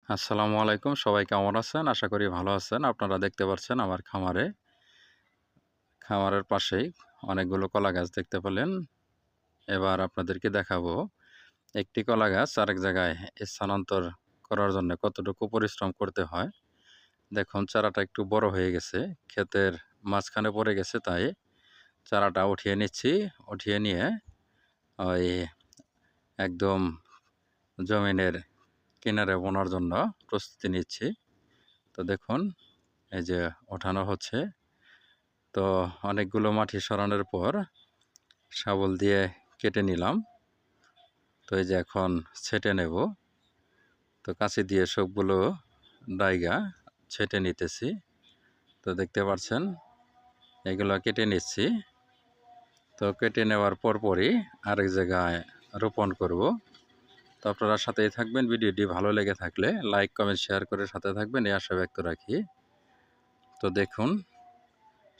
আসসালামু আলাইকুম। সবাই কেমন আছেন? আশা করি ভালো আছেন। আপনারা দেখতে পাচ্ছেন আমার খামারের পাশেই অনেকগুলো কলা গাছ দেখতে পেলেন। এবার আপনাদেরকে দেখাবো একটি কলা গাছ আরেক জায়গায় স্থানান্তর করার জন্য কতটুকু পরিশ্রম করতে হয়। দেখুন চারাটা একটু বড় হয়ে গেছে। ক্ষেতের মাঝখানে পড়ে গেছে, তাই চারাটা উঠিয়ে নিচ্ছি। উঠিয়ে নিয়ে ওই একদম জমিনের কিনারে বোনার জন্য প্রস্তুতি নিচ্ছি। তো দেখুন এই যে ওঠানো হচ্ছে। তো অনেকগুলো মাটি সরানোর পর শাবল দিয়ে কেটে নিলাম। তো এই যে এখন ছেটে নেব। তো কাঁচি দিয়ে সবগুলো ডাইগা ছেটে নিতেছি। তো দেখতে পাচ্ছেন এগুলো কেটে নিচ্ছি। তো কেটে নেওয়ার পরপরই আরেক জায়গায় রোপণ করব। তো আপনারা সাথেই থাকবেন। ভিডিওটি ভালো লেগে থাকলে লাইক কমেন্ট শেয়ার করে সাথে থাকবেন, এই আশা ব্যক্ত রাখি। তো দেখুন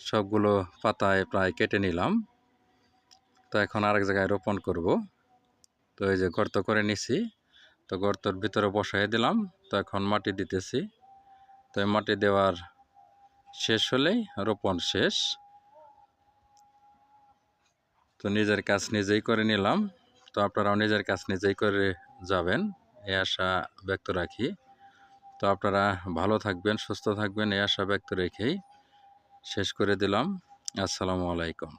সবগুলো পাতায় প্রায় কেটে নিলাম। তো এখন আরেক জায়গায় রোপণ করব। তো এই যে গর্ত করে নিছি। তো গর্তের ভিতরে বসাই দিলাম। তো এখন মাটি দিতেছি। তো এই মাটি দেওয়ার শেষ হলেই রোপণ শেষ। তো নিজের কাজ নিজেই করে নিলাম। তো আপনারাও নিজের কাজ নিজেই করে যাবেন, এই আশা ব্যক্ত রাখি। তো আপনারা ভালো থাকবেন, সুস্থ থাকবেন, এই আশা ব্যক্ত রেখেই শেষ করে দিলাম। আসসালামু আলাইকুম।